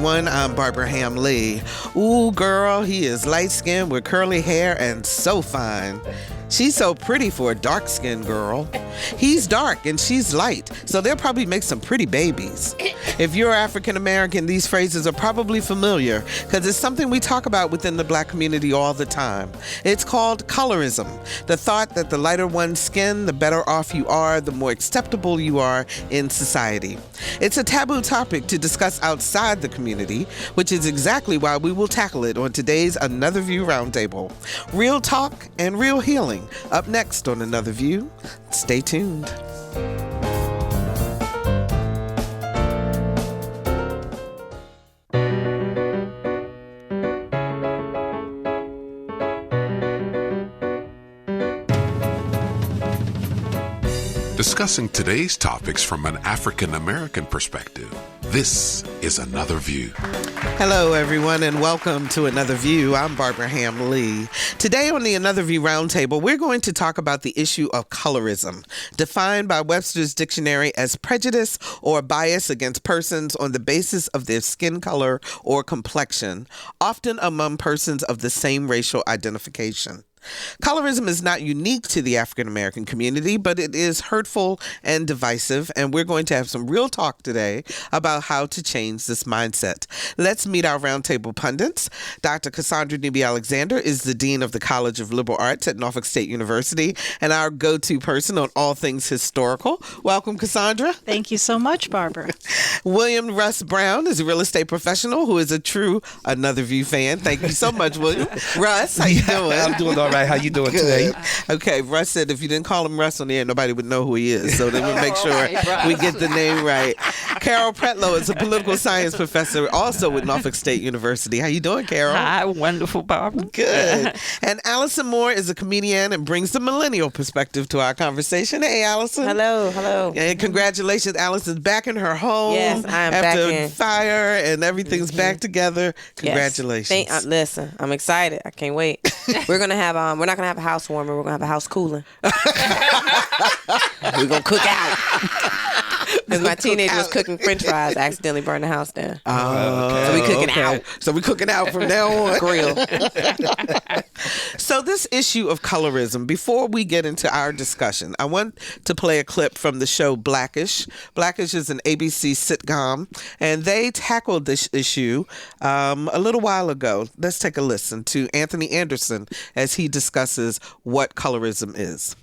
everyone. I'm Barbara Ham Lee. Ooh, girl, he is light-skinned with curly hair and so fine. She's so pretty for a dark-skinned girl. He's dark and she's light, so they'll probably make some pretty babies. If you're African American, these phrases are probably familiar because it's something we talk about within the Black community all the time. It's called colorism, the thought that the lighter one's skin, the better off you are, the more acceptable you are in society. It's a taboo topic to discuss outside the community, which is exactly why we will tackle it on today's Another View Roundtable. Real talk and real healing. Up next on Another View. Stay tuned. Discussing today's topics from an African American perspective, this is Another View. Hello, everyone, and welcome to Another View. I'm Barbara Ham Lee. Today on the Another View Roundtable, we're going to talk about the issue of colorism, defined by Webster's Dictionary as prejudice or bias against persons on the basis of their skin color or complexion, often among persons of the same racial identification. Colorism is not unique to the African American community, but it is hurtful and divisive, and we're going to have some real talk today about how to change this mindset. Let's meet our roundtable pundits. Dr. Cassandra Newby-Alexander is the Dean of the College of Liberal Arts at Norfolk State University and our go-to person on all things historical. Welcome, Cassandra. Thank you so much, Barbara. William Russ Brown is a real estate professional who is a true Another View fan. Thank you so much, William. Russ, how you doing? I'm doing all right. How you doing today? Okay, Russ said if you didn't call him Russ on the air, nobody would know who he is. So then we make sure we get the name right. Carol Pretlow is a political science professor, also with Norfolk State University. How you doing, Carol? Hi, wonderful, Barbara. Good. And Allison Moore is a comedian and brings the millennial perspective to our conversation. Hey, Allison. Hello. And congratulations, Allison's back in her home. Yes, I am back after in. fire and everything's back together. Congratulations. Yes. Listen, I'm excited. I can't wait. We're gonna have we're not gonna have a housewarming. We're gonna have a house cooling. We're gonna cook out. Because my teenager was cooking French fries, accidentally burned the house down. Oh, okay. So we cooking out. So we cooking out from now on. Grill. So this issue of colorism, before we get into our discussion, I want to play a clip from the show Blackish. Blackish is an ABC sitcom, and they tackled this issue a little while ago. Let's take a listen to Anthony Anderson as he discusses what colorism is.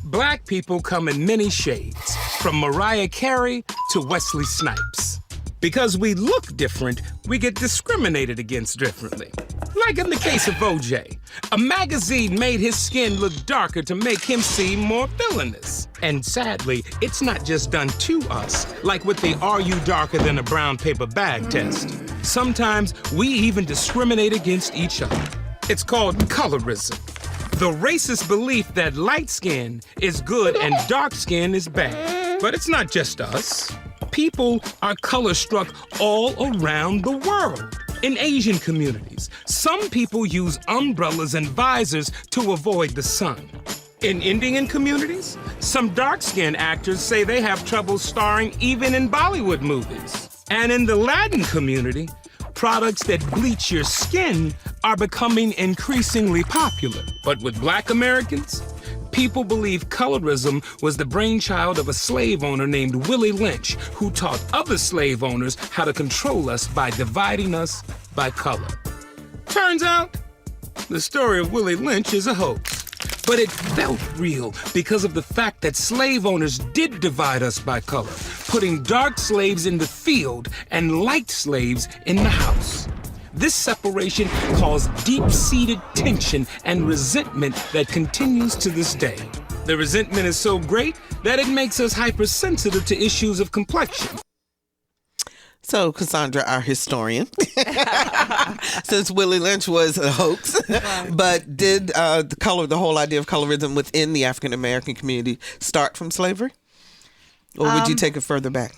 Black people come in many shades, from Mariah Carey to Wesley Snipes. Because we look different, we get discriminated against differently. Like in the case of OJ, a magazine made his skin look darker to make him seem more villainous. And sadly, it's not just done to us, like with the "Are you darker than a brown paper bag" test. Sometimes we even discriminate against each other. It's called colorism. The racist belief that light skin is good and dark skin is bad. But it's not just us. People are color-struck all around the world. In Asian communities, some people use umbrellas and visors to avoid the sun. In Indian communities, some dark-skinned actors say they have trouble starring even in Bollywood movies. And in the Latin community, products that bleach your skin are becoming increasingly popular. But with Black Americans, people believe colorism was the brainchild of a slave owner named Willie Lynch, who taught other slave owners how to control us by dividing us by color. Turns out, the story of Willie Lynch is a hoax. But it felt real because of the fact that slave owners did divide us by color, putting dark slaves in the field and light slaves in the house. This separation caused deep-seated tension and resentment that continues to this day. The resentment is so great that it makes us hypersensitive to issues of complexion. So, Cassandra, our historian, since Willie Lynch was a hoax, but did the whole idea of colorism within the African American community start from slavery? Or would you take it further back?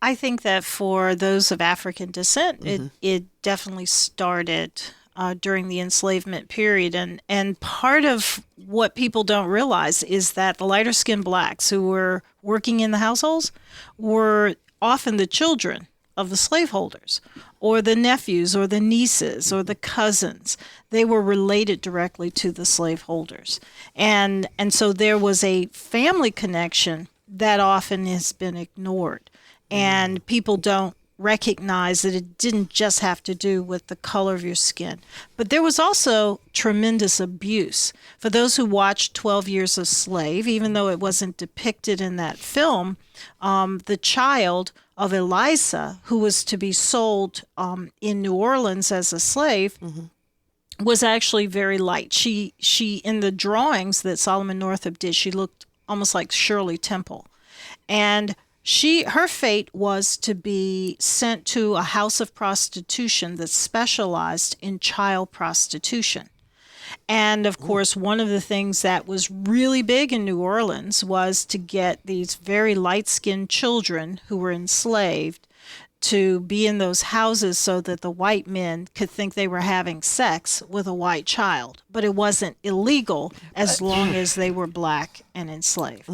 I think that for those of African descent, it definitely started during the enslavement period. And part of what people don't realize is that the lighter-skinned blacks who were working in the households were often the children of the slaveholders, or the nephews, or the nieces, or the cousins. They were related directly to the slaveholders. And so there was a family connection that often has been ignored. And people don't recognize that it didn't just have to do with the color of your skin. But there was also tremendous abuse. For those who watched 12 Years a Slave, even though it wasn't depicted in that film, the child of Eliza, who was to be sold in New Orleans as a slave, was actually very light. She in the drawings that Solomon Northup did, she looked almost like Shirley Temple. And her fate was to be sent to a house of prostitution that specialized in child prostitution. And of course, one of the things that was really big in New Orleans was to get these very light-skinned children who were enslaved to be in those houses so that the white men could think they were having sex with a white child. But it wasn't illegal as long as they were black and enslaved.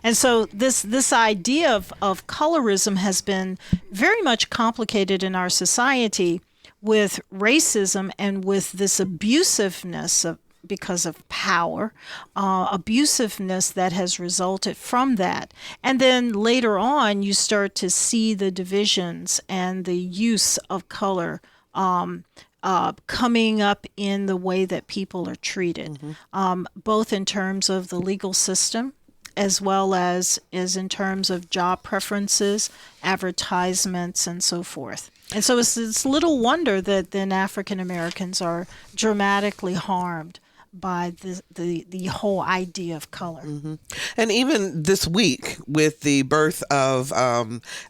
And so this idea of colorism has been very much complicated in our society with racism and with this abusiveness because of power, abusiveness that has resulted from that. And then later on, you start to see the divisions and the use of color coming up in the way that people are treated, both in terms of the legal system, as well as in terms of job preferences, advertisements, and so forth. And so it's little wonder that then African Americans are dramatically harmed by the whole idea of color. And even this week, with the birth of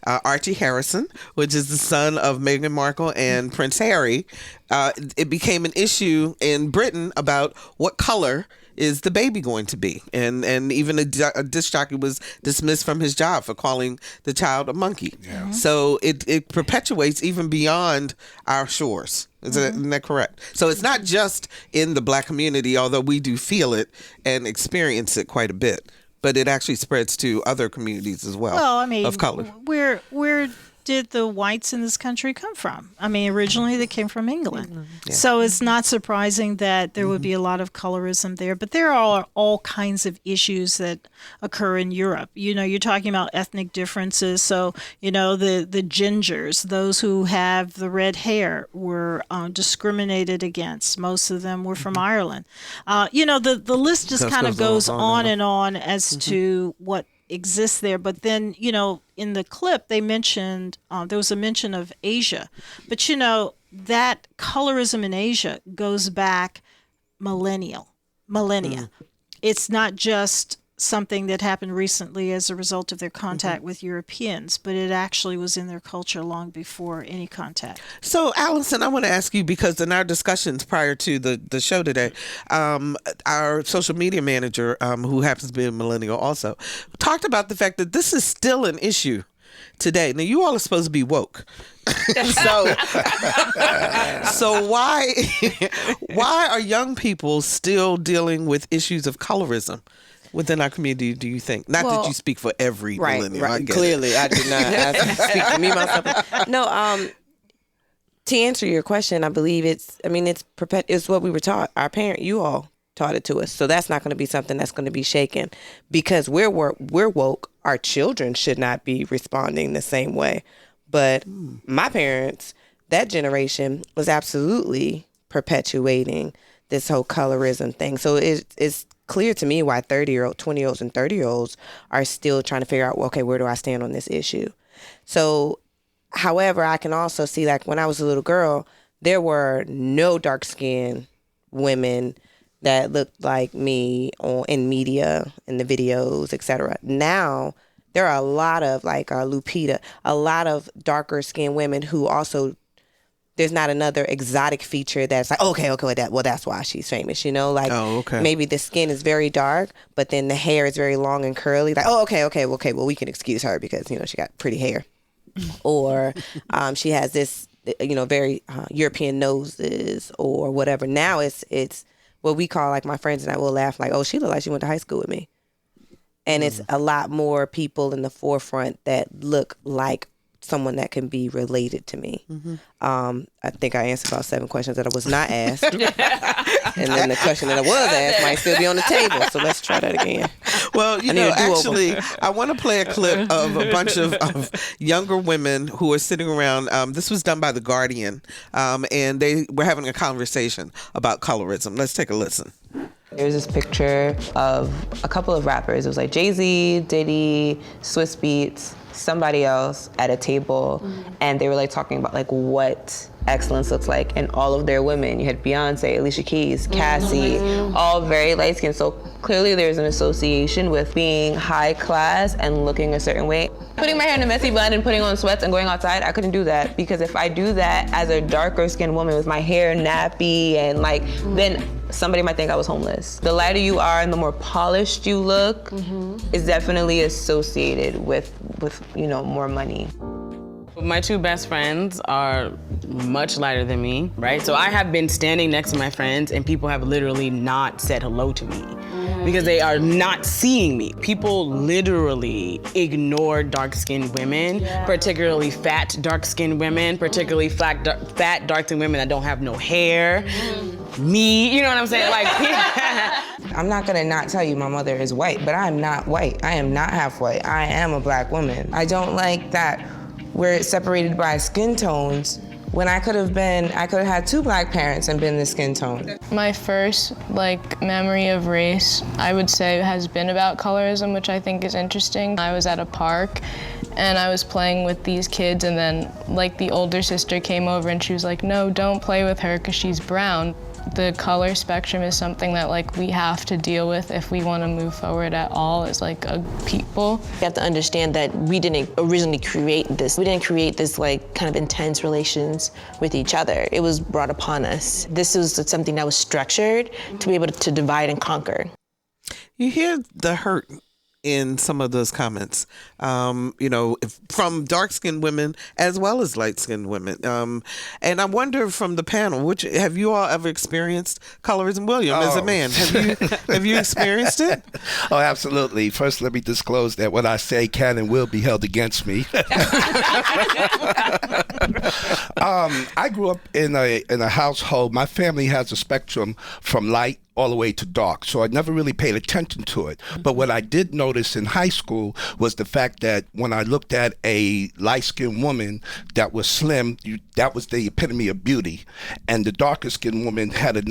Archie Harrison, which is the son of Meghan Markle and Prince Harry, it became an issue in Britain about what color is the baby going to be, and even a disc jockey was dismissed from his job for calling the child a monkey. So it perpetuates even beyond our shores. Isn't that correct? So it's not just in the black community, although we do feel it and experience it quite a bit, but it actually spreads to other communities as well. Well, I mean, of color. Where did the whites in this country come from? I mean, originally they came from England. So it's not surprising that there would be a lot of colorism there. But there are all kinds of issues that occur in Europe. You know, you're talking about ethnic differences. So, you know, the gingers, those who have the red hair, were discriminated against. Most of them were from Ireland. You know, the list just kind of goes on and on as to what exists there. But then, you know, in the clip they mentioned there was a mention of Asia, but you know that colorism in Asia goes back millennia. It's not just something that happened recently as a result of their contact with Europeans, but it actually was in their culture long before any contact. So, Allison, I want to ask you, because in our discussions prior to the show today, our social media manager, who happens to be a millennial also, talked about the fact that this is still an issue today. Now, you all are supposed to be woke. So why are young people still dealing with issues of colorism within our community, do you think? Not that you speak for every millennial. Right. Clearly, I do not. I speak for me, myself. No, to answer your question, I believe it's what we were taught. Our you all taught it to us. So that's not going to be something that's going to be shaken. Because we're woke, our children should not be responding the same way. But my parents, that generation, was absolutely perpetuating this whole colorism thing. So it's clear to me why 20-year-olds and 30-year-olds are still trying to figure out, well, okay, where do I stand on this issue? So, however, I can also see, like, when I was a little girl, there were no dark-skinned women that looked like me in media, in the videos, etc. Now, there are a lot of, like Lupita, a lot of darker-skinned women who also, there's not another exotic feature that's like, okay, that's why she's famous, you know? Like, maybe the skin is very dark, but then the hair is very long and curly. Like, well, we can excuse her because, you know, she got pretty hair. Or she has this, you know, very European noses or whatever. Now it's what we call, like, my friends and I will laugh like, oh, she looked like she went to high school with me. And it's a lot more people in the forefront that look like someone that can be related to me. I think I answered about 7 questions that I was not asked. And then the question that I was asked might still be on the table. So let's try that again. Well, you know, actually, I want to play a clip of a bunch of younger women who are sitting around. This was done by The Guardian, and they were having a conversation about colorism. Let's take a listen. There's this picture of a couple of rappers. It was like Jay-Z, Diddy, Swiss Beats, somebody else at a table, and they were like talking about like what excellence looks like, and all of their women. You had Beyonce, Alicia Keys, Cassie, all very light skinned. So clearly there's an association with being high class and looking a certain way. Putting my hair in a messy bun and putting on sweats and going outside, I couldn't do that, because if I do that as a darker skinned woman with my hair nappy and like, then somebody might think I was homeless. The lighter you are and the more polished you look is definitely associated with you know, more money. My 2 best friends are much lighter than me, right? So I have been standing next to my friends and people have literally not said hello to me because they are not seeing me. People literally ignore dark-skinned women, particularly fat dark-skinned women, particularly fat dark-skinned women that don't have no hair. Me, you know what I'm saying? Like, I'm not gonna not tell you my mother is white, but I'm not white. I am not half white. I am a black woman. I don't like that we're separated by skin tones when I could have had 2 black parents and been the skin tone. My first memory of race, I would say, has been about colorism, which I think is interesting. I was at a park and I was playing with these kids, and then the older sister came over and she was like, "No, don't play with her because she's brown." The color spectrum is something that we have to deal with if we want to move forward at all as a people. You have to understand that we didn't originally create this. We didn't create this kind of intense relations with each other. It was brought upon us. This was something that was structured to be able to divide and conquer. You hear the hurt in some of those comments, from dark-skinned women as well as light-skinned women. And I wonder from the panel, have you all ever experienced colorism? William, as a man, have you experienced it? Oh, absolutely. First, let me disclose that what I say can and will be held against me. I grew up in a household. My family has a spectrum from light all the way to dark, so I never really paid attention to it. But what I did notice in high school was the fact that when I looked at a light-skinned woman that was slim, that was the epitome of beauty, and the darker-skinned woman had a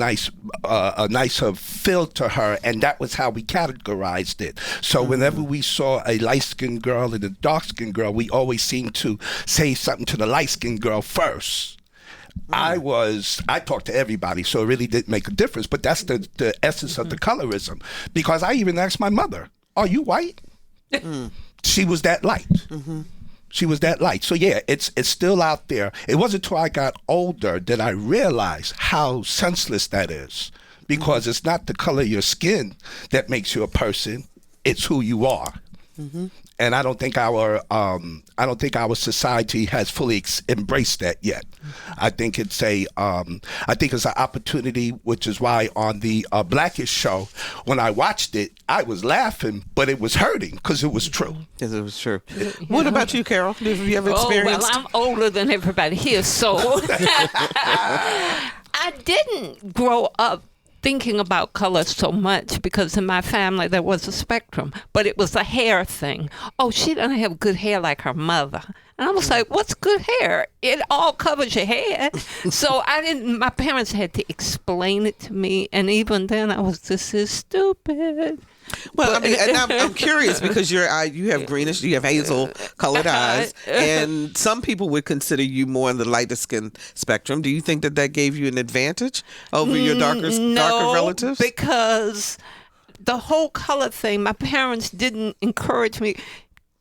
nicer feel to her, and that was how we categorized it. So whenever we saw a light-skinned girl and a dark-skinned girl, we always seemed to say something to the light-skinned girl first. I talked to everybody, so it really didn't make a difference. But that's the essence of the colorism. Because I even asked my mother, "Are you white?" She was that light. She was that light. So yeah, it's still out there. It wasn't until I got older that I realized how senseless that is. Because it's not the color of your skin that makes you a person. It's who you are. And I don't think our society has fully embraced that yet. I think it's an opportunity, which is why on the Blackish show, when I watched it, I was laughing, but it was hurting because it was true. Yes, it was true. What about you, Carol? Have you ever experienced? Well, I'm older than everybody here, so I didn't grow up thinking about color so much because in my family there was a spectrum, but it was a hair thing. Oh, she doesn't have good hair like her mother. And I was like, what's good hair? It all covers your head. So my parents had to explain it to me. And even then I was, this is stupid. Well, I mean, and I'm curious because you have greenish, you have hazel colored eyes, and some people would consider you more on the lighter skin spectrum. Do you think that gave you an advantage over your darker relatives? Because the whole color thing, my parents didn't encourage me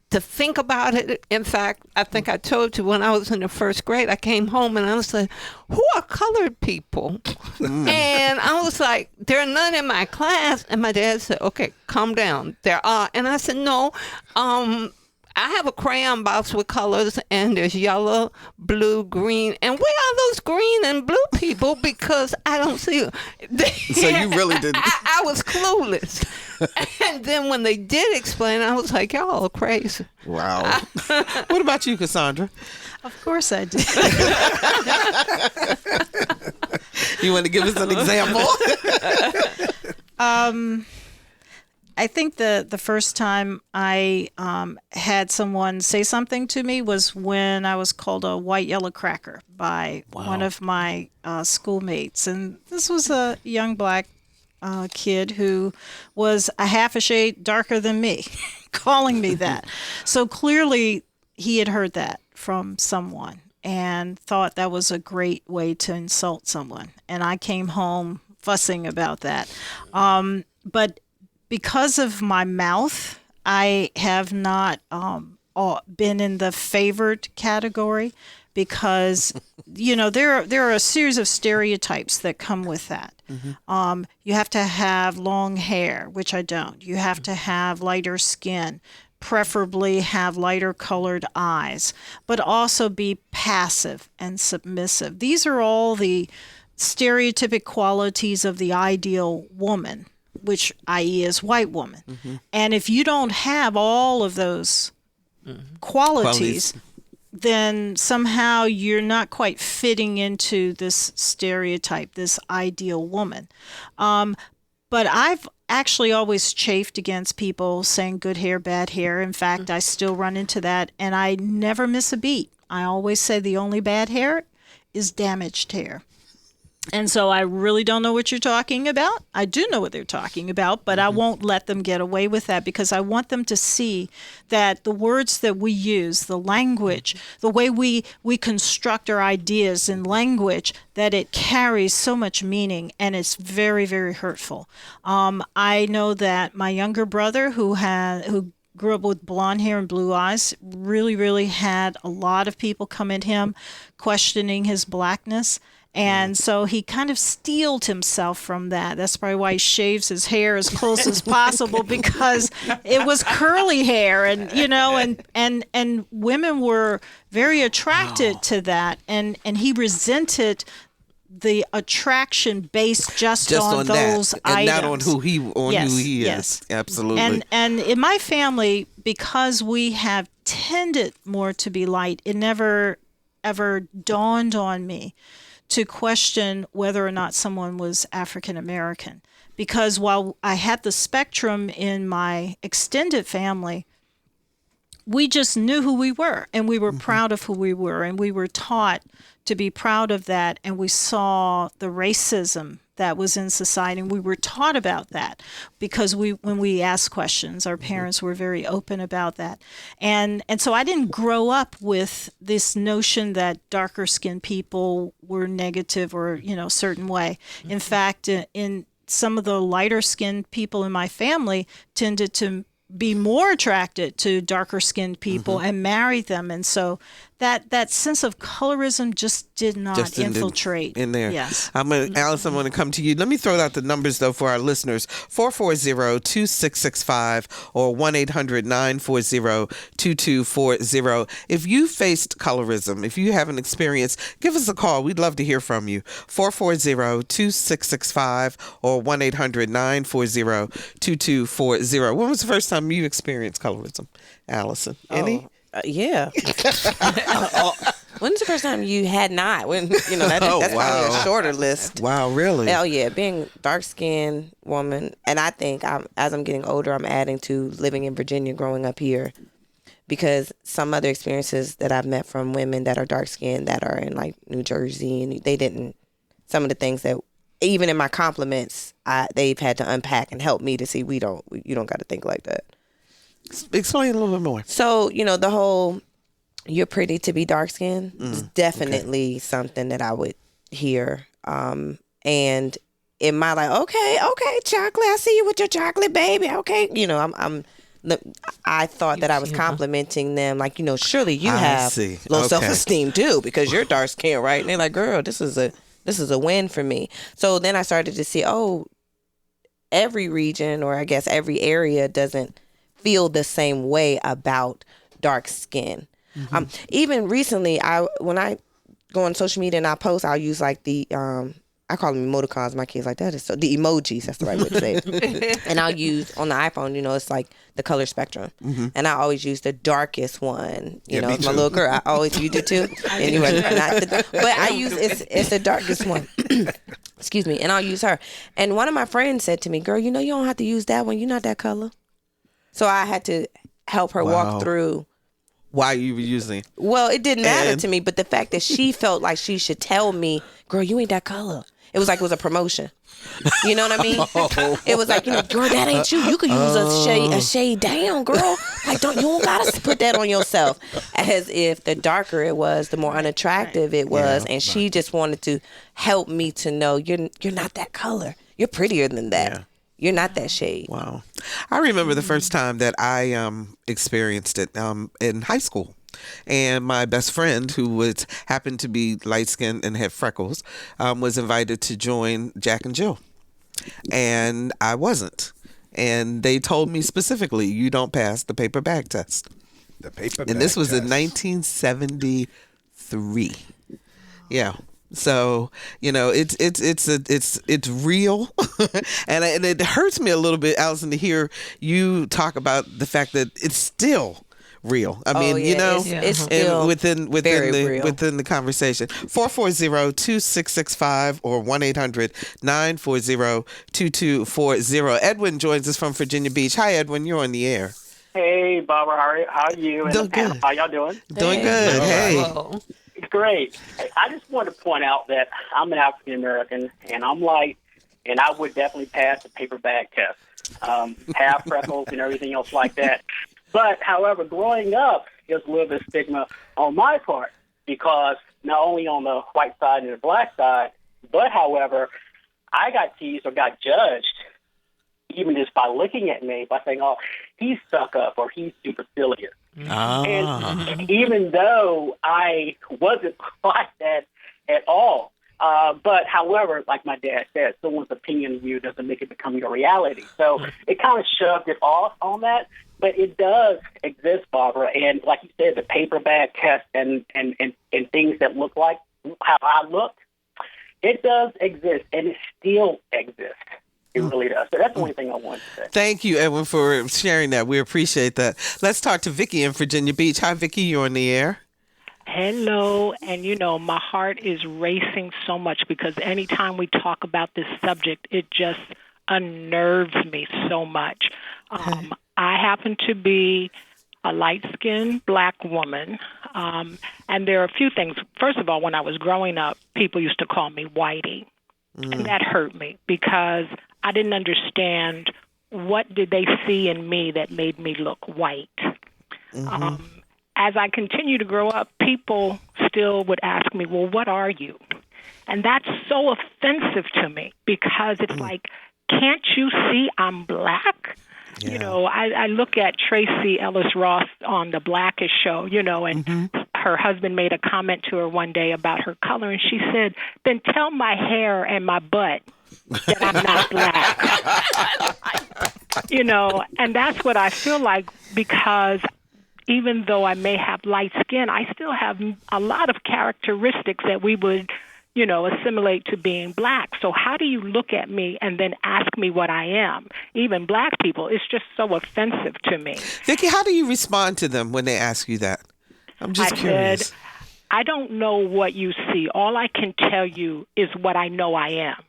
to think about it. In fact, I think I told you when I was in the first grade, I came home and I was like, who are colored people? And I was like, there are none in my class. And my dad said, okay, calm down. There are. And I said, no, I have a crayon box with colors, and there's yellow, blue, green. And where are those green and blue people? Because I don't see them. So you really didn't. I was clueless. And then when they did explain, I was like, y'all are crazy. Wow. What about you, Cassandra? Of course I did. You want to give us an example? I think the first time I had someone say something to me was when I was called a white yellow cracker by one of my schoolmates. And this was a young black kid who was a half a shade darker than me, calling me that. So clearly he had heard that from someone and thought that was a great way to insult someone. And I came home fussing about that. But because of my mouth, I have not been in the favored category because, there are a series of stereotypes that come with that. Mm-hmm. You have to have long hair, which I don't. You have to have lighter skin, preferably have lighter colored eyes, but also be passive and submissive. These are all the stereotypic qualities of the ideal woman, which i.e. is white woman. Mm-hmm. And if you don't have all of those qualities, then somehow you're not quite fitting into this stereotype, this ideal woman. But I've actually always chafed against people saying good hair, bad hair. In fact, I still run into that, and I never miss a beat. I always say the only bad hair is damaged hair. And so I really don't know what you're talking about. I do know what they're talking about, but I won't let them get away with that because I want them to see that the words that we use, the language, the way we construct our ideas in language, that it carries so much meaning and it's very, very hurtful. I know that my younger brother who grew up with blonde hair and blue eyes, really, really had a lot of people come at him questioning his blackness. And so he kind of steeled himself from that. That's probably why he shaves his hair as close as possible because it was curly hair, and and women were very attracted to that, and he resented the attraction based just on those that, items, and not on who he is. Absolutely. And in my family, because we have tended more to be light, it never ever dawned on me to question whether or not someone was African American. Because while I had the spectrum in my extended family, we just knew who we were, and we were proud of who we were, and we were taught to be proud of that, and we saw the racism that was in society, and we were taught about that because when we asked questions, our parents were very open about that. And so I didn't grow up with this notion that darker skinned people were negative or, a certain way. In fact, in some of the lighter skinned people in my family tended to be more attracted to darker skinned people and marry them. And so that sense of colorism just did not infiltrate in there. Yes. Allison, I want to come to you. Let me throw out the numbers though for our listeners: 440-2665 or 1-800-940-2240. If you faced colorism, if you have an experience, give us a call. We'd love to hear from you. 440-2665 or 1-800-940-2240. When was the first time you experienced colorism, Allison? Any? Yeah. When's the first time you had not? That's probably a shorter list. Wow, really? Oh yeah, being dark-skinned woman, and I think as I'm getting older, I'm adding to living in Virginia, growing up here, because some other experiences that I've met from women that are dark-skinned that are in like New Jersey, and they didn't. Some of the things that even in my compliments, they've had to unpack and help me to see you don't got to think like that. Explain a little bit more. So, the whole you're pretty to be dark skinned is definitely something that I would hear. And in my okay, chocolate, I see you with your chocolate baby. Okay. I thought that I was complimenting them. Like, surely you have low self-esteem too, because you're dark skinned, right? And they're like, girl, this is a win for me. So then I started to see, every region, or I guess every area, doesn't feel the same way about dark skin. Even recently, when I go on social media and I post, I'll use like the I call them emoticons. My kids like that. Is so the emojis. That's the right way to say it. And I'll use on the iPhone. It's like the color spectrum, and I always use the darkest one. Me it's my too. little girl. I always you do too. Anyway, but I use it's the darkest one. Excuse me, and I'll use her. And one of my friends said to me, "Girl, you don't have to use that one. You're not that color." So I had to help her walk through. Why you were using? Well, it didn't matter to me, but the fact that she felt like she should tell me, "Girl, you ain't that color." It was like it was a promotion. You know what I mean? It was like, girl, that ain't you. You could use a shade down, girl. Like, you don't gotta put that on yourself. As if the darker it was, the more unattractive it was, and she just wanted to help me to know you're not that color. You're prettier than that. Yeah. You're not that shade. Wow. I remember the first time that I experienced it in high school. And my best friend, who happened to be light-skinned and had freckles, was invited to join Jack and Jill. And I wasn't. And they told me specifically, you don't pass the paper bag test. The paper bag And this was test. in 1973. Yeah. So, it's real. and it hurts me a little bit, Allison, to hear you talk about the fact that it's still real. I mean, it's still within real. within the conversation. 440-2665 or 1-800-940-2240. Edwin joins us from Virginia Beach. Hi, Edwin. You're on the air. Hey, Barbara. How are you? Doing good. How y'all doing? Doing good. Hey. Great. I just want to point out that I'm an African American and I'm light, and I would definitely pass the paper bag test. Have freckles and everything else like that. But, however, growing up, there's a little bit of stigma on my part because not only on the white side and the black side, but, however, I got teased or got judged even just by looking at me by saying, oh, he's stuck up or he's supercilious. And even though I wasn't like that at all, but however, like my dad said, someone's opinion of you doesn't make it become your reality. So it kind of shoved it off on that. But it does exist, Barbara. And like you said, the paper bag test and things that look like how I looked, it does exist, and it still exists. It really does. So that's the only thing I wanted to say. Thank you, Edwin, for sharing that. We appreciate that. Let's talk to Vicky in Virginia Beach. Hi, Vicky. You're on the air. Hello. And, my heart is racing so much because anytime we talk about this subject, it just unnerves me so much. I happen to be a light-skinned black woman, and there are a few things. First of all, when I was growing up, people used to call me Whitey, and that hurt me because I didn't understand what did they see in me that made me look white. As I continue to grow up, people still would ask me, well, what are you? And that's so offensive to me because it's like, can't you see I'm black? Yeah. I look at Tracy Ellis Ross on the Blackish show, and her husband made a comment to her one day about her color, and she said, then tell my hair and my butt that I'm not black. And that's what I feel like because even though I may have light skin, I still have a lot of characteristics that we would assimilate to being black. So how do you look at me and then ask me what I am? Even black people, it's just so offensive to me. Vicky, how do you respond to them when they ask you that? I'm just curious. Said, I don't know what you see. All I can tell you is what I know I am.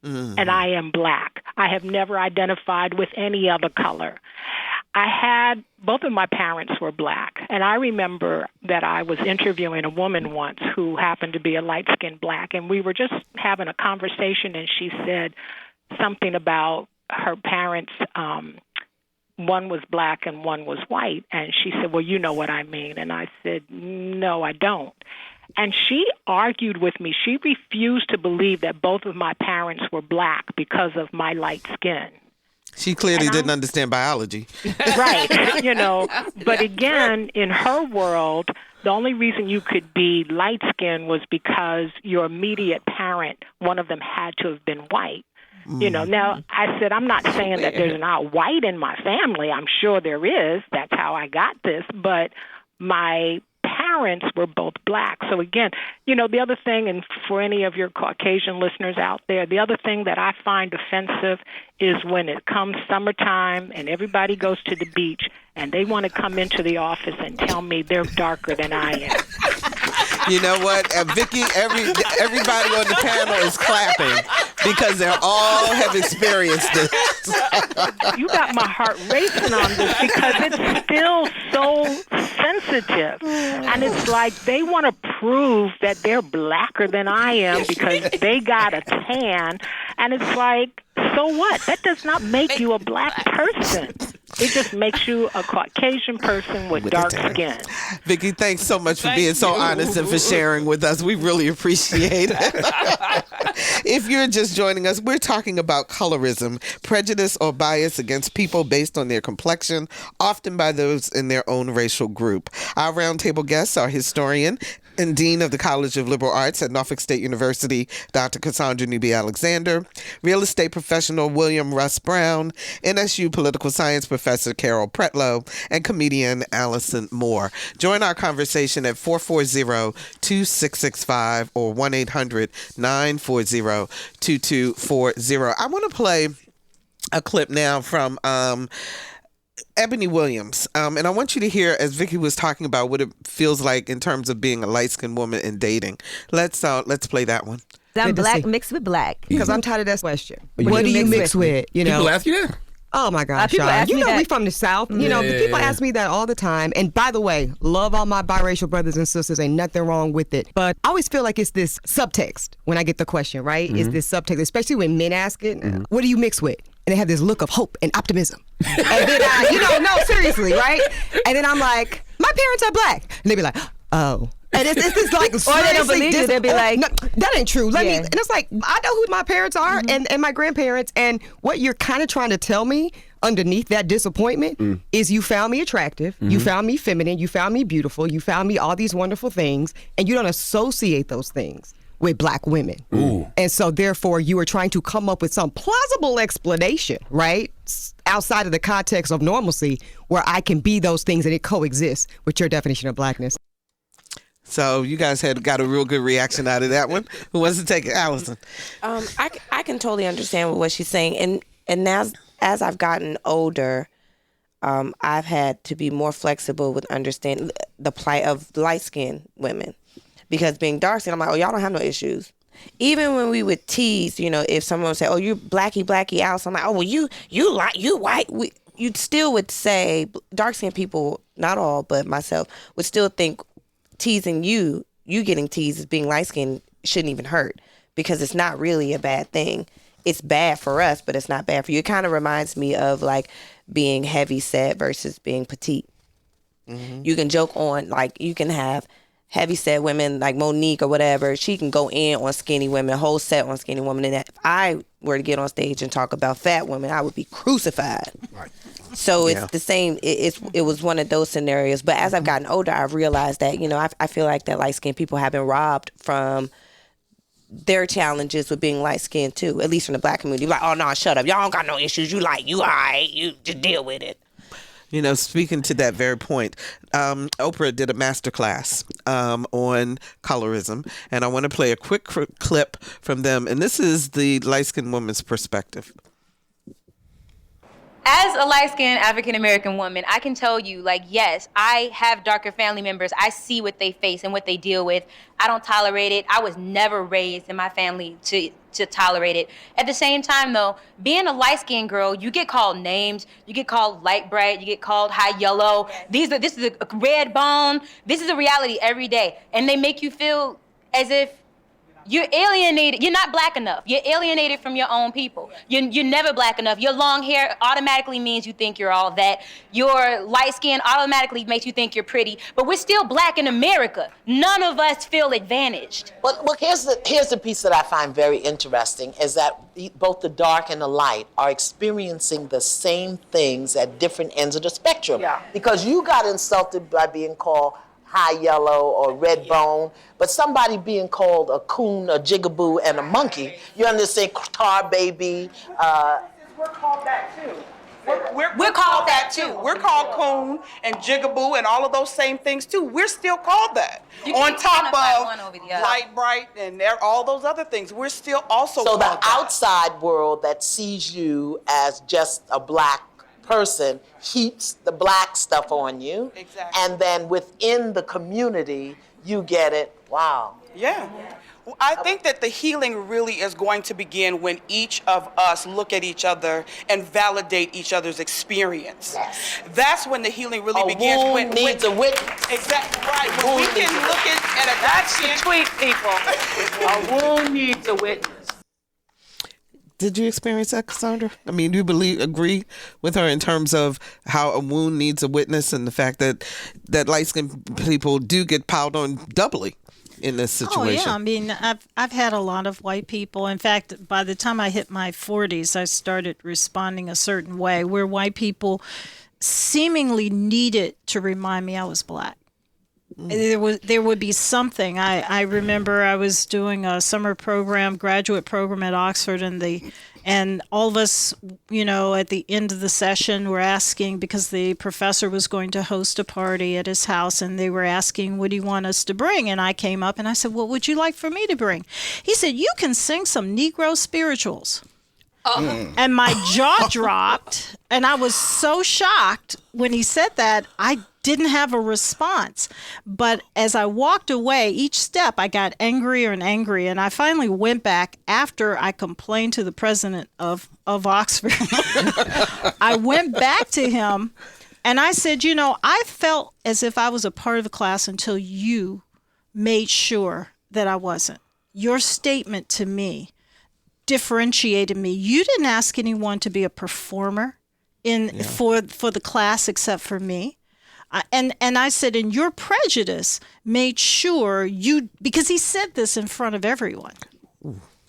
And I am black. I have never identified with any other color. Both of my parents were black, and I remember that I was interviewing a woman once who happened to be a light-skinned black, and we were just having a conversation, and she said something about her parents, one was black and one was white, and she said, well, you know what I mean, and I said, no, I don't. And she argued with me. She refused to believe that both of my parents were black because of my light skin. She clearly didn't understand biology. Right, But again, in her world, the only reason you could be light-skinned was because your immediate parent, one of them had to have been white. Now, I said, I'm not saying that there's not white in my family. I'm sure there is. That's how I got this. But my parents were both black. So again, the other thing, and for any of your Caucasian listeners out there, the other thing that I find offensive is when it comes summertime and everybody goes to the beach and they want to come into the office and tell me they're darker than I am. You know what, Vicky? Everybody on the panel is clapping because they all have experienced this. You got my heart racing on this because it's still so sensitive, and it's like they want to prove that they're blacker than I am because they got a tan, and it's like, so what? That does not make you a black person. It just makes you a Caucasian person with dark skin. Vicky, thanks so much for being so honest and for sharing with us. We really appreciate it. If you're just joining us, we're talking about colorism, prejudice or bias against people based on their complexion, often by those in their own racial group. Our roundtable guests are historian and Dean of the College of Liberal Arts at Norfolk State University, Dr. Cassandra Newby-Alexander, real estate professional William Russ Brown, NSU political science professor Carol Pretlow, and comedian Allison Moore. Join our conversation at 440-2665 or 1-800-940-2240. I want to play a clip now from Ebony Williams, and I want you to hear, as Vicky was talking about, what it feels like in terms of being a light-skinned woman and dating. Let's play that one. I'm black mixed with black. Because I'm tired of that question. What do you mix with? People ask you that? Oh my gosh, people ask me that. We from the South. People ask me that all the time. And by the way, love all my biracial brothers and sisters. Ain't nothing wrong with it. But I always feel like it's this subtext when I get the question, right? It's this subtext, especially when men ask it. What do you mix with? And they have this look of hope and optimism. And then no, seriously, right? And then I'm like, my parents are black. And they be like, oh. And it's this like, or they don't believe you. They'll be like, no, that ain't true. Let me. And it's like, I know who my parents are and my grandparents. And what you're kind of trying to tell me underneath that disappointment is you found me attractive, you found me feminine, you found me beautiful, you found me all these wonderful things, and you don't associate those things with black women. Ooh. And so therefore you are trying to come up with some plausible explanation, right? Outside of the context of normalcy where I can be those things and it coexists with your definition of blackness. So you guys got a real good reaction out of that one. Who wants to take it? Allison. I can totally understand what she's saying. And now as I've gotten older, I've had to be more flexible with understanding the plight of light-skinned women. Because being dark-skinned, I'm like, oh, y'all don't have no issues. Even when we would tease, if someone would say, oh, you blacky, Allison, I'm like, oh, well, you white. You still would say, dark-skinned people, not all, but myself, would still think teasing you getting teased as being light-skinned shouldn't even hurt. Because it's not really a bad thing. It's bad for us, but it's not bad for you. It kind of reminds me of, like, being heavy-set versus being petite. Mm-hmm. You can joke on, like, you can have heavy-set women like Monique or whatever. She can go in on skinny women, whole set on skinny women. And if I were to get on stage and talk about fat women, I would be crucified. Right. So it's the same. It was one of those scenarios. But as I've gotten older, I've realized that, I feel like that light-skinned people have been robbed from their challenges with being light-skinned too, at least from the black community. Like, oh, no, shut up. Y'all don't got no issues. You all right. You just deal with it. Speaking to that very point, Oprah did a masterclass on colorism, and I want to play a quick clip from them. And this is the light-skinned woman's perspective. As a light-skinned African-American woman, I can tell you, yes, I have darker family members. I see what they face and what they deal with. I don't tolerate it. I was never raised in my family to tolerate it. At the same time, though, being a light-skinned girl, you get called names. You get called light bright. You get called high yellow. This is a red bone. This is a reality every day. And they make you feel as if you're alienated. You're not black enough. You're alienated from your own people. You're never black enough. Your long hair automatically means you think you're all that. Your light skin automatically makes you think you're pretty. But we're still black in America. None of us feel advantaged. Well, here's the piece that I find very interesting is that both the dark and the light are experiencing the same things at different ends of the spectrum. Yeah. Because you got insulted by being called high yellow or red bone, but somebody being called a coon, a jigaboo, and a monkey, you understand, tar baby. We're called that too. We're called that too. We're called coon and jigaboo and all of those same things too. We're still called that. On top of light, bright, and all those other things. We're still also So called the outside world that sees you as just a black person heaps the black stuff on you. Exactly. And then within the community, you get it. Wow. Yeah. I think that the healing really is going to begin when each of us look at each other and validate each other's experience. Yes. That's when the healing really begins. Wound When needs a witness. Exactly right. When we can look at a That's the tweet, people. A wound needs a witness. Did you experience that, Cassandra? I mean, do you agree with her in terms of how a wound needs a witness and the fact that light-skinned people do get piled on doubly in this situation? Oh yeah, I mean, I've had a lot of white people. In fact, by the time I hit my 40s, I started responding a certain way where white people seemingly needed to remind me I was black. There would be something. I remember I was doing a summer program, graduate program at Oxford, and all of us, at the end of the session were asking, because the professor was going to host a party at his house, and they were asking, what do you want us to bring? And I came up and I said, what would you like for me to bring? He said, you can sing some Negro spirituals. And my jaw dropped, and I was so shocked when he said that, I didn't have a response. But as I walked away, each step I got angrier and angrier, and I finally went back after I complained to the president of Oxford. I went back to him, and I said, I felt as if I was a part of the class until you made sure that I wasn't. Your statement to me differentiated me. You didn't ask anyone to be a performer for the class except for me. And I said, and your prejudice made sure because he said this in front of everyone.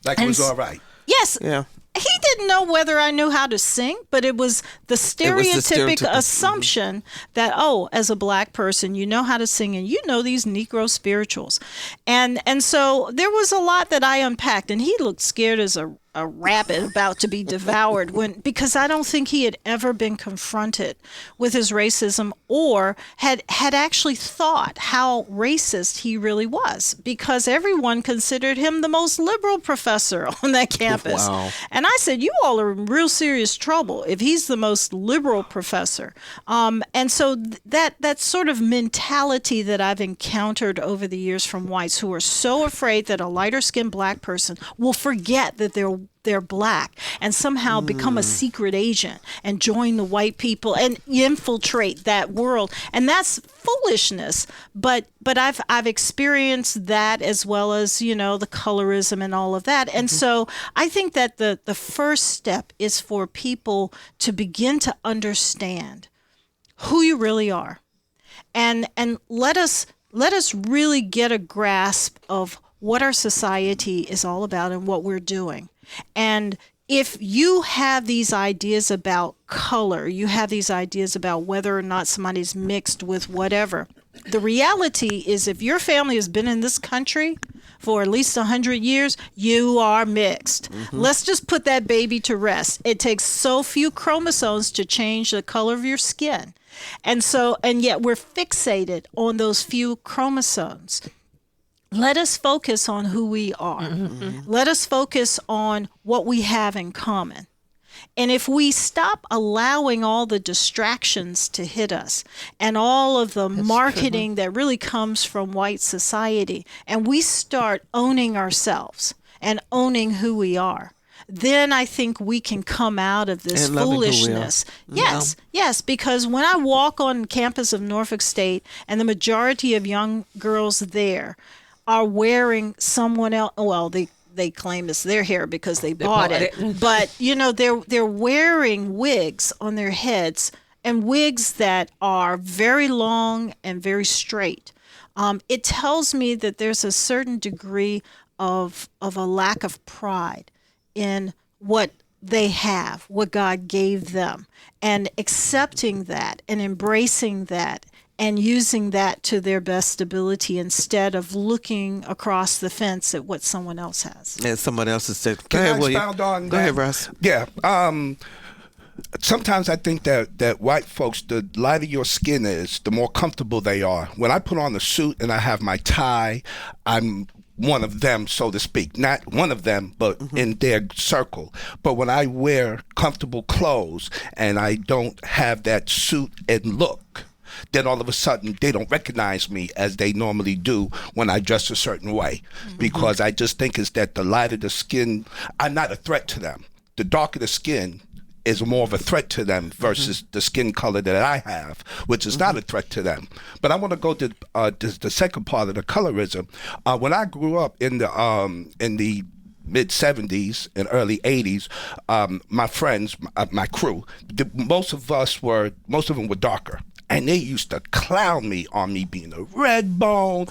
Like it was all right. Yes. Yeah. He didn't know whether I knew how to sing, but it was the stereotypic assumption that, as a black person, you know how to sing and you know these Negro spirituals. And so there was a lot that I unpacked, and he looked scared as a rabbit about to be devoured because I don't think he had ever been confronted with his racism or had actually thought how racist he really was, because everyone considered him the most liberal professor on that campus. Wow. And I said, you all are in real serious trouble if he's the most liberal professor. And so that sort of mentality that I've encountered over the years from whites who are so afraid that a lighter skinned black person will forget that they're black and somehow become a secret agent and join the white people and infiltrate that world. And that's foolishness. But I've experienced that, as well as, the colorism and all of that. And so I think that the first step is for people to begin to understand who you really are. And let us really get a grasp of what our society is all about and what we're doing. And if you have these ideas about color, you have these ideas about whether or not somebody's mixed with whatever, the reality is if your family has been in this country for at least 100 years, you are mixed. Let's just put that baby to rest. It takes so few chromosomes to change the color of your skin. And yet we're fixated on those few chromosomes. Let us focus on who we are. Let us focus on what we have in common. And if we stop allowing all the distractions to hit us and all of the marketing that really comes from white society, and we start owning ourselves and owning who we are, then I think we can come out of this foolishness. Yes, because when I walk on campus of Norfolk State and the majority of young girls there are wearing someone else, well, they claim it's their hair because they bought it. But, they're wearing wigs on their heads, and wigs that are very long and very straight. It tells me that there's a certain degree of a lack of pride in what they have, what God gave them, and accepting that and embracing that and using that to their best ability instead of looking across the fence at what someone else has. And someone else is saying, Can I expound on that? Go ahead, Russ. Yeah. Sometimes I think that white folks, the lighter your skin is, the more comfortable they are. When I put on a suit and I have my tie, I'm one of them, so to speak. Not one of them, but in their circle. But when I wear comfortable clothes and I don't have that suit and look, then all of a sudden they don't recognize me as they normally do when I dress a certain way. Because I just think it's that the lighter the skin, I'm not a threat to them. The darker the skin is more of a threat to them versus the skin color that I have, which is not a threat to them. But I want to go to the second part of the colorism. When I grew up in the mid 70s and early 80s, my friends, my crew, most of them were darker. And they used to clown me on me being a red bone,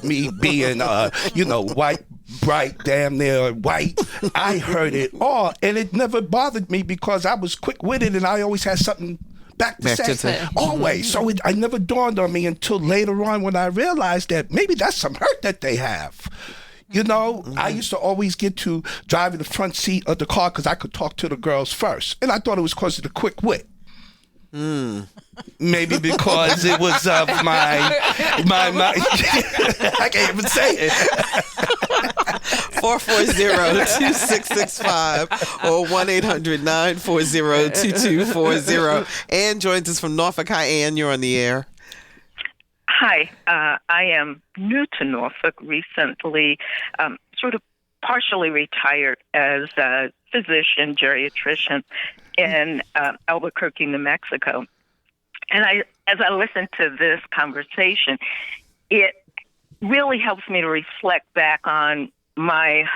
me being, white, bright, damn near white. I heard it all, and it never bothered me because I was quick-witted and I always had something back to say. Always. So I never dawned on me until later on when I realized that maybe that's some hurt that they have. I used to always get to drive in the front seat of the car because I could talk to the girls first. And I thought it was because of the quick wit. Maybe because it was of my I can't even say it. 440-2665 or 1-800-940-2240. Ann joins us from Norfolk. Hi, Ann. You're on the air. Hi. I am new to Norfolk recently, sort of partially retired as a physician, geriatrician in Albuquerque, New Mexico. And as I listen to this conversation, it really helps me to reflect back on my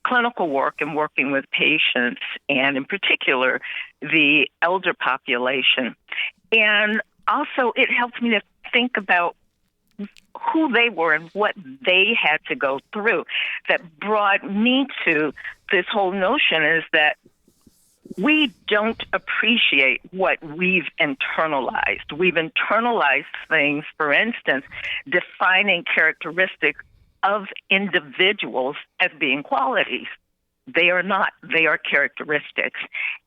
clinical work and working with patients, and in particular, the elder population. And also, it helps me to think about who they were and what they had to go through that brought me to this whole notion is that we don't appreciate what we've internalized. We've internalized things, for instance, defining characteristics of individuals as being qualities. They are not. They are characteristics.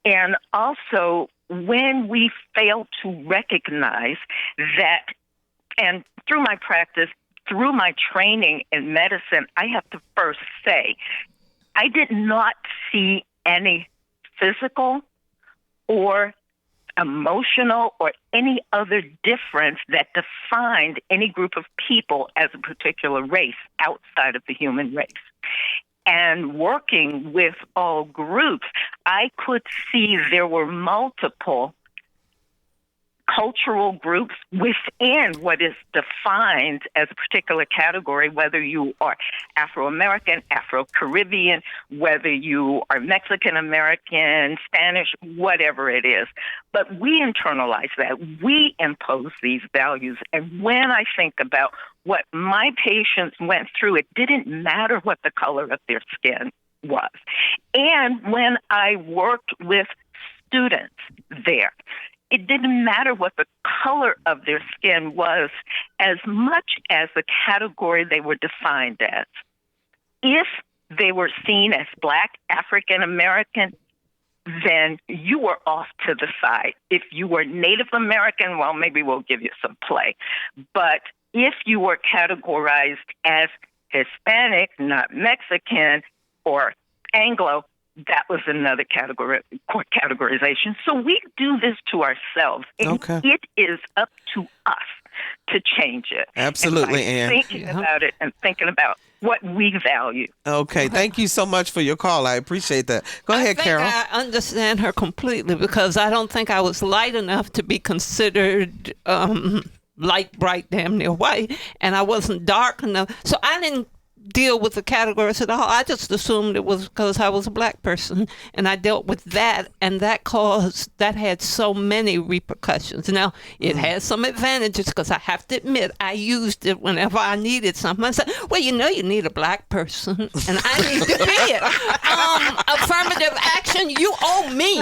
And also, when we fail to recognize that, and through my practice, through my training in medicine, I have to first say, I did not see any physical or emotional or any other difference that defined any group of people as a particular race outside of the human race. And working with all groups, I could see there were multiple cultural groups within what is defined as a particular category, whether you are Afro-American, Afro-Caribbean, whether you are Mexican-American, Spanish, whatever it is. But we internalize that. We impose these values. And when I think about what my patients went through, it didn't matter what the color of their skin was. And when I worked with students there, it didn't matter what the color of their skin was as much as the category they were defined as. If they were seen as Black, African American, then you were off to the side. If you were Native American, well, maybe we'll give you some play. But if you were categorized as Hispanic, not Mexican, or Anglo, that was another categorization. So we do this to ourselves. And it is up to us to change it. Absolutely, Ann. Thinking about it and thinking about what we value. Okay. Thank you so much for your call. I appreciate that. Go ahead, Carol. I understand her completely because I don't think I was light enough to be considered light, bright, damn near white, and I wasn't dark enough. So I didn't deal with the categories at all. I just assumed it was because I was a Black person, and I dealt with that, and that had so many repercussions. Now, it has some advantages because I have to admit I used it whenever I needed something. I said, well, you need a Black person, and I need to be it. Of affirmative action, you owe me.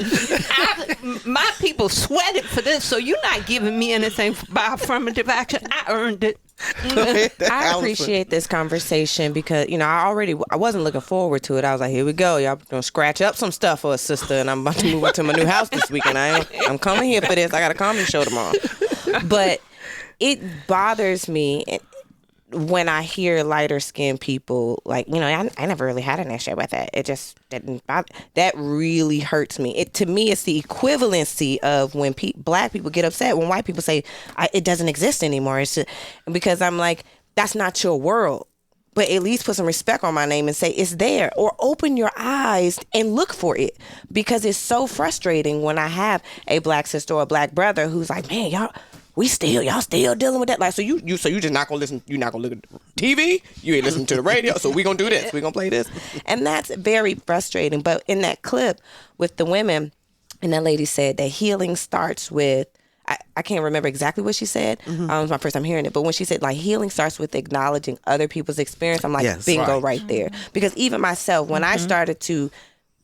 My people sweated for this, so you're not giving me anything by affirmative action. I earned it. I appreciate this conversation because, I wasn't looking forward to it. I was like, here we go. Y'all gonna scratch up some stuff for a sister, and I'm about to move into my new house this weekend. I'm coming here for this. I got a comedy show tomorrow. But it bothers me when I hear lighter skinned people, like, I never really had an issue with that. It just didn't bother. That really hurts me. To me, it's the equivalency of when black people get upset when white people say it doesn't exist anymore. It's just, because I'm like, that's not your world. But at least put some respect on my name and say it's there, or open your eyes and look for it, because it's so frustrating when I have a black sister or a black brother who's like, man, y'all still dealing with that. Like, so you just not gonna listen. You're not gonna look at TV. You ain't listening to the radio. So we gonna do this. We gonna play this, and that's very frustrating. But in that clip with the women, and that lady said that healing starts with. I can't remember exactly what she said. It was my first time hearing it. But when she said, like, healing starts with acknowledging other people's experience, I'm like, yes, bingo, right there. Because even myself, when I started to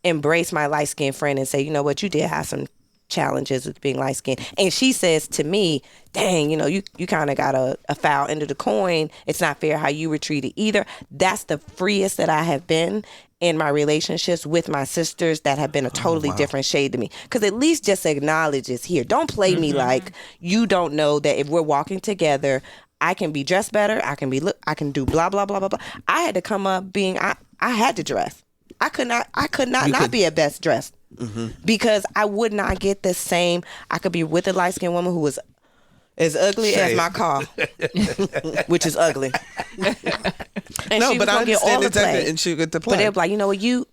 embrace my light-skinned friend and say, you know what, you did have some challenges with being light-skinned. And she says to me, dang, you kind of got a foul end of the coin. It's not fair how you were treated either. That's the freest that I have been in my relationships with my sisters that have been a totally different shade to me. Because at least just acknowledge it's here. Don't play me like you don't know that if we're walking together, I can be dressed better. I can do blah, blah, blah, blah, blah. I had to come up being, I had to dress. I could not be a best dressed. Because I would not get the same. I could be with a light-skinned woman who was as ugly as my car, which is ugly. And no, she but was I get all understand the exactly, play. and she get the play. But they're like, you know what, you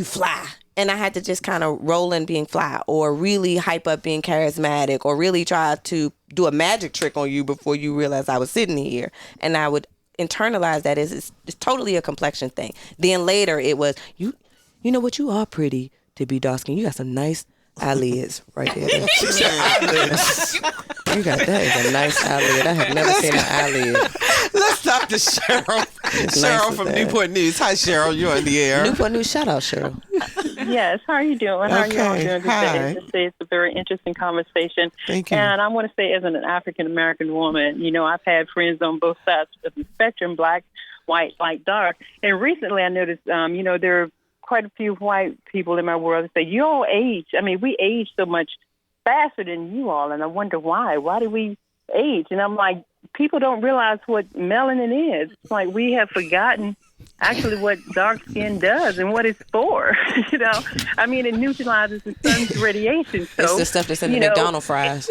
fly. And I had to just kind of roll in being fly, or really hype up being charismatic, or really try to do a magic trick on you before you realize I was sitting here. And I would internalize that as it's totally a complexion thing. Then later it was, you know what, you are pretty to be dark skinned. You got some nice eyelids right there. You got that is a nice eyelid. I have never seen an eyelid. Let's talk to Cheryl. Cheryl from Newport News. Hi, Cheryl. You're on the air. Newport News. Shout out, Cheryl. Yes. How are you doing? How are you all doing Hi. today? It's a very interesting conversation. Thank you. And I want to say, as an African American woman, I've had friends on both sides of the spectrum, black, white, light, dark. And recently I noticed, there are quite a few white people in my world that say, you all age. I mean, we age so much faster than you all, and I wonder why. Why do we age? And I'm like, people don't realize what melanin is. It's like we have forgotten actually what dark skin does and what it's for. I mean, it neutralizes the sun's radiation. So it's the stuff that's in the McDonald's fries.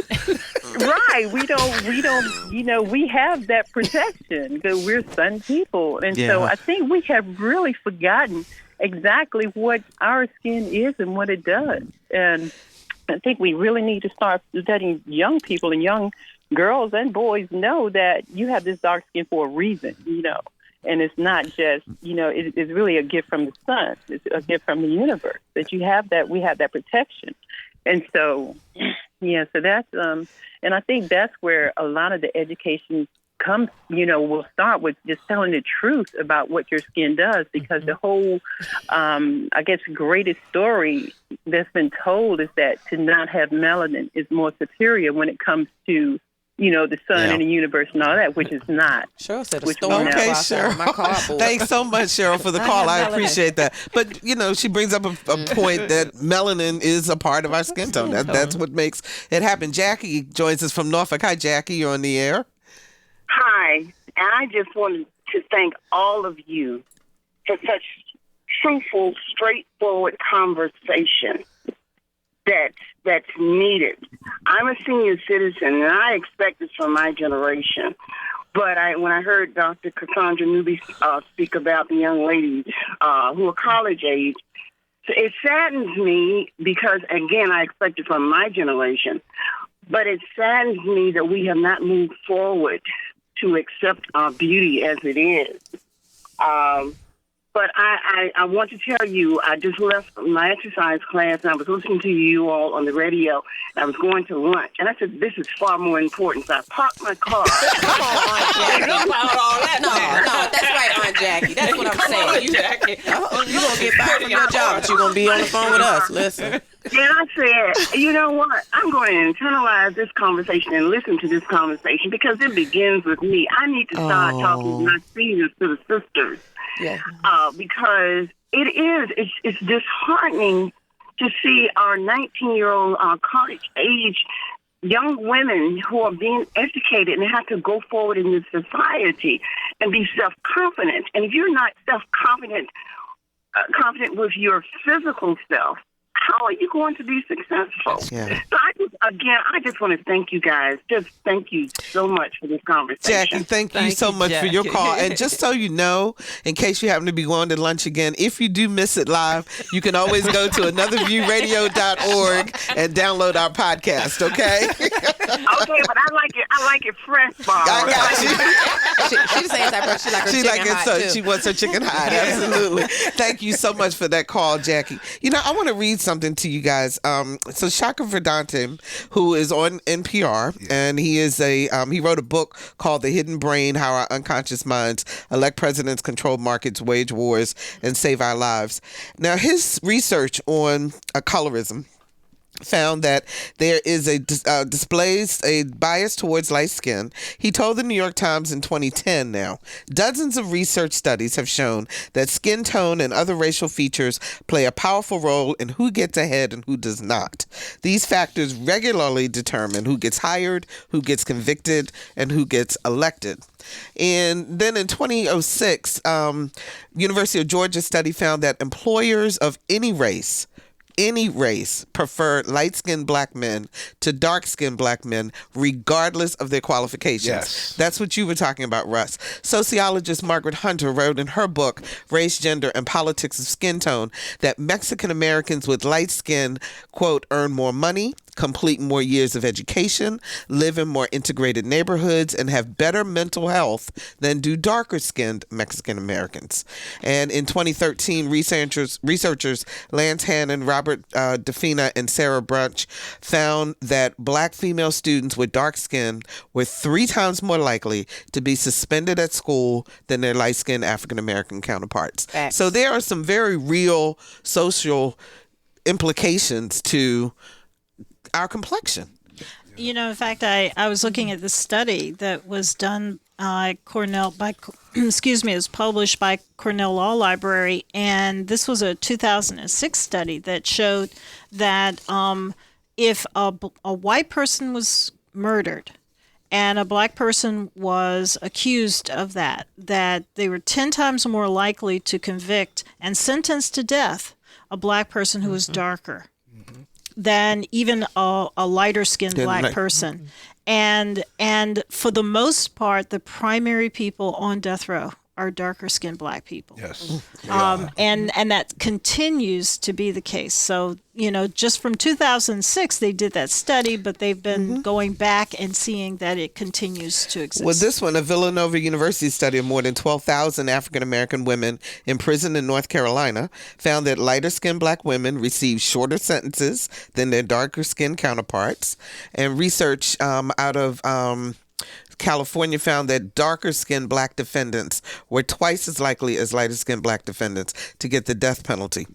Right. We don't, we have that protection because we're sun people. And so I think we have really forgotten exactly what our skin is and what it does. And I think we really need to start letting young people and young girls and boys know that you have this dark skin for a reason, and it's not just, it's really a gift from the sun. It's a gift from the universe that you have that, we have that protection. And so, so that's, and I think that's where a lot of the education comes, will start with just telling the truth about what your skin does, because the whole, I guess, greatest story that's been told is that to not have melanin is more superior when it comes to, the sun and the universe and all that, which is not. Sure, said Okay, Cheryl. Thanks so much, Cheryl, for the call. I appreciate that. But, she brings up a point that melanin is a part of our skin tone. That's what makes it happen. Jackie joins us from Norfolk. Hi, Jackie. You're on the air. Hi, and I just wanted to thank all of you for such truthful, straightforward conversation that's needed. I'm a senior citizen, and I expect this from my generation. But when I heard Dr. Cassandra Newby speak about the young ladies who are college age, it saddens me because, again, I expect it from my generation. But it saddens me that we have not moved forward to accept our beauty as it is. But But I want to tell you, I just left my exercise class, and I was listening to you all on the radio, and I was going to lunch, and I said, this is far more important. So I parked my car. Come on, Aunt Jackie. No, that's right, Aunt Jackie. That's what I'm saying. You going to get fired from your job, but you're going to be on the phone with us. Listen. And I said, you know what? I'm going to internalize this conversation and listen to this conversation because it begins with me. I need to start talking to my seniors, to the sisters. Yeah. Because it's disheartening to see our 19-year-old college-age young women who are being educated and have to go forward in this society and be self-confident. And if you're not self-confident, confident with your physical self, how are you going to be successful? Yeah. So I just want to thank you guys. Just thank you so much for this conversation. Jackie, thank you so much for your call. And just so you know, in case you happen to be going to lunch again, if you do miss it live, you can always go to anotherviewradio.org and download our podcast, okay? Okay, but I like it fresh, Bob. I got you. She's saying that, she like her chicken hot, too. She wants her chicken hot, absolutely. Thank you so much for that call, Jackie. You know, I want to read something to you guys. So Shaka Verdante, who is on NPR, and he is he wrote a book called The Hidden Brain: How Our Unconscious Minds Elect Presidents, Control Markets, Wage Wars, and Save Our Lives. Now, his research on colorism found that there is displays a bias towards light skin. He told the New York Times in 2010 now, dozens of research studies have shown that skin tone and other racial features play a powerful role in who gets ahead and who does not. These factors regularly determine who gets hired, who gets convicted, and who gets elected. And then in 2006, University of Georgia study found that employers of any race prefer light-skinned black men to dark-skinned black men, regardless of their qualifications. Yes. That's what you were talking about, Russ. Sociologist Margaret Hunter wrote in her book, Race, Gender, and Politics of Skin Tone, that Mexican Americans with light skin, quote, earn more money, complete more years of education, live in more integrated neighborhoods, and have better mental health than do darker-skinned Mexican Americans. And in 2013, researchers Lance Hannon, Robert DeFina, and Sarah Brunch found that black female students with dark skin were 3 times more likely to be suspended at school than their light-skinned African American counterparts. Facts. So there are some very real social implications to our complexion. You know, in fact, I was looking at this study that was done Cornell it was published by Cornell Law Library, and this was a 2006 study that showed that if a white person was murdered and a black person was accused of that they were 10 times more likely to convict and sentence to death a black person who was darker than even a lighter-skinned black person. And for the most part, the primary people on death row are darker-skinned black people. Yes. And that continues to be the case. So, you know, just from 2006, they did that study, but they've been going back and seeing that it continues to exist. Well, this one, a Villanova University study of more than 12,000 African-American women imprisoned in North Carolina, found that lighter-skinned black women received shorter sentences than their darker-skinned counterparts. And research out of California found that darker-skinned black defendants were twice as likely as lighter-skinned black defendants to get the death penalty.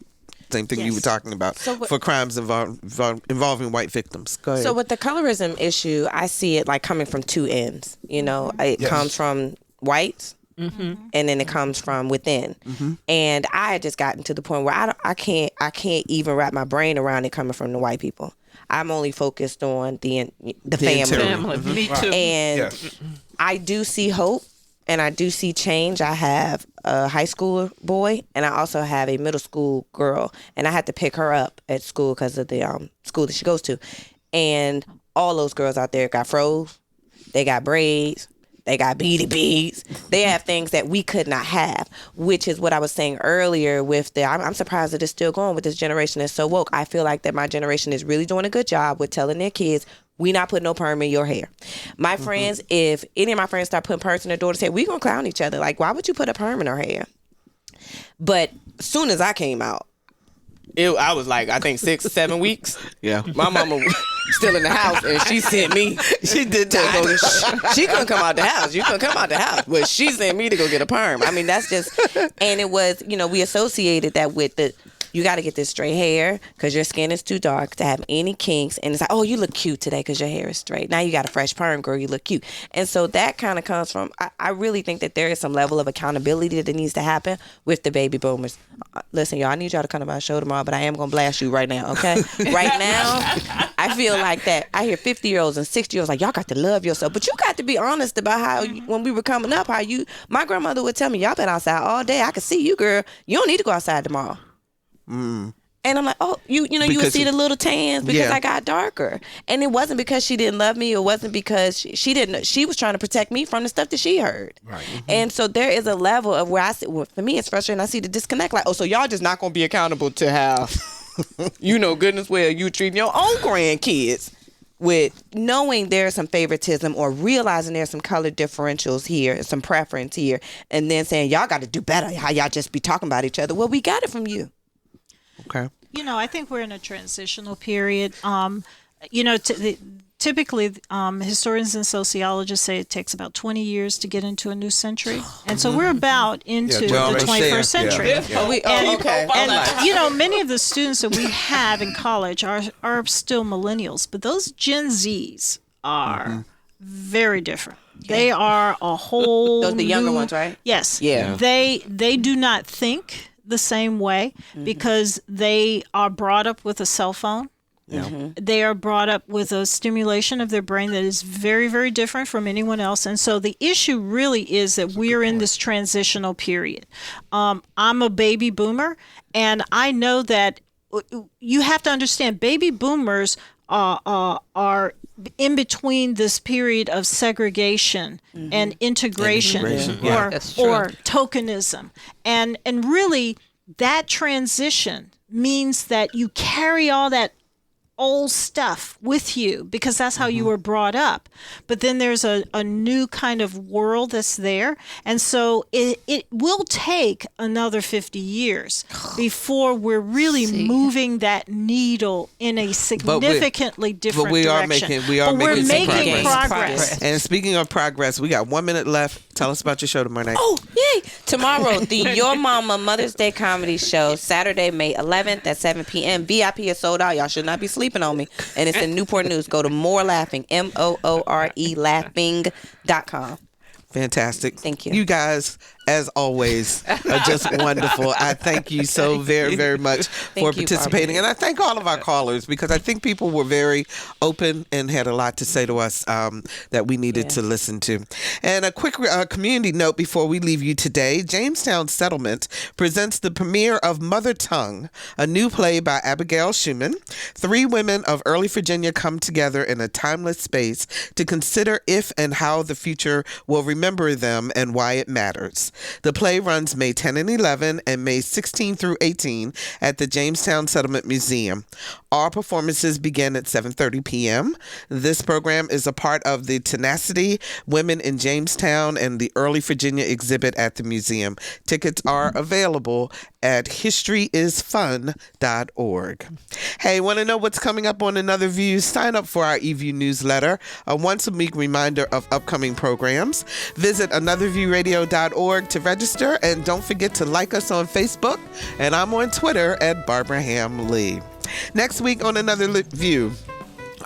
Same thing you were talking about for crimes involving white victims. Go ahead. So with the colorism issue, I see it like coming from 2 ends. You know, it comes from whites. And then it comes from within, and I had just gotten to the point where I can't even wrap my brain around it coming from the white people. I'm only focused on the family. Me too. And I do see hope and I do see change. I have a high school boy and I also have a middle school girl, and I had to pick her up at school because of the school that she goes to. And all those girls out there got froze, they got braids, they got beady beads. They have things that we could not have, which is what I was saying earlier with I'm surprised that it's still going with this generation that's so woke. I feel like that my generation is really doing a good job with telling their kids, we not putting no perm in your hair. My friends, if any of my friends start putting perms in their daughter's hair, we gonna clown each other. Like, why would you put a perm in her hair? But as soon as I came out, I was like, I think 6 or 7 weeks. Yeah. My mama was still in the house, and she sent me. She did that. She couldn't come out the house. You couldn't come out the house. But she sent me to go get a perm. I mean, that's just, and it was, we associated that with you got to get this straight hair because your skin is too dark to have any kinks. And it's like, oh, you look cute today because your hair is straight. Now you got a fresh perm, girl, you look cute. And so that kind of comes from, I really think that there is some level of accountability that needs to happen with the baby boomers. Listen, y'all, I need y'all to come to my show tomorrow, but I am going to blast you right now, okay? Right now, I feel like that. I hear 50-year-olds and 60-year-olds like, y'all got to love yourself. But you got to be honest about how, when we were coming up, my grandmother would tell me, y'all been outside all day. I can see you, girl. You don't need to go outside tomorrow. And I'm like, oh, you would see the little tans because I got darker. And it wasn't because she didn't love me. It wasn't because she didn't. She was trying to protect me from the stuff that she heard. Right. And so there is a level of where I see, for me, it's frustrating. I see the disconnect. Like, oh, so y'all just not going to be accountable to how, goodness well, you treating your own grandkids with knowing there's some favoritism or realizing there's some color differentials here, some preference here, and then saying, y'all got to do better. How y'all just be talking about each other. Well, we got it from you. Okay. I think we're in a transitional period. Typically, historians and sociologists say it takes about 20 years to get into a new century. And so we're about into the 21st century. And many of the students that we have in college are still millennials, but those Gen Zs are very different. They are a whole Those the younger ones, right? Yes. Yeah. They do not think the same way because they are brought up with a cell phone. Yeah. They are brought up with a stimulation of their brain that is very, very different from anyone else. And so the issue really is that we're in this transitional period. I'm a baby boomer, and I know that you have to understand baby boomers are in between this period of segregation and integration or tokenism. And really that transition means that you carry all that old stuff with you because that's how you were brought up. But then there's a new kind of world that's there. And so it will take another 50 years before we're really moving that needle in a significantly different direction. We are making progress. And speaking of progress, we got 1 minute left. Tell us about your show tomorrow night. Oh, yay! Tomorrow, the Your Mama Mother's Day Comedy Show, Saturday, May 11th at 7 p.m. VIP is sold out. Y'all should not be sleeping on me. And it's in Newport News. Go to More Laughing, MOORE laughing.com. Fantastic. Thank you. You guys, as always, are just wonderful. I thank you so very, very much for participating. And I thank all of our callers because I think people were very open and had a lot to say to us that we needed to listen to. And a quick community note before we leave you today. Jamestown Settlement presents the premiere of Mother Tongue, a new play by Abigail Schumann. 3 women of early Virginia come together in a timeless space to consider if and how the future will remember them and why it matters. The play runs May 10 and 11 and May 16 through 18 at the Jamestown Settlement Museum. All performances begin at 7:30 p.m. This program is a part of the Tenacity Women in Jamestown and the Early Virginia exhibit at the museum. Tickets are available at historyisfun.org. Hey, want to know what's coming up on Another View? Sign up for our eView newsletter, a once-a-week reminder of upcoming programs. Visit anotherviewradio.org to register, and don't forget to like us on Facebook, and I'm on Twitter at Barbara Ham Lee. Next week on Another View,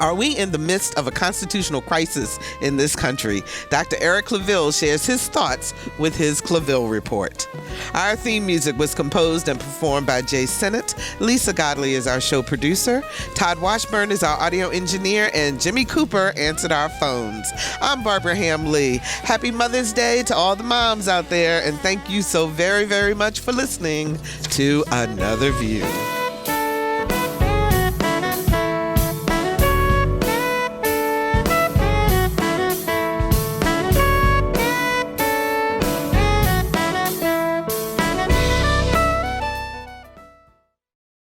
are we in the midst of a constitutional crisis in this country? Dr. Eric Claville shares his thoughts with his Claville Report. Our theme music was composed and performed by Jay Sennett. Lisa Godley is our show producer. Todd Washburn is our audio engineer, and Jimmy Cooper answered our phones. I'm Barbara Ham Lee. Happy Mother's Day to all the moms out there, and thank you so very, very much for listening to Another View.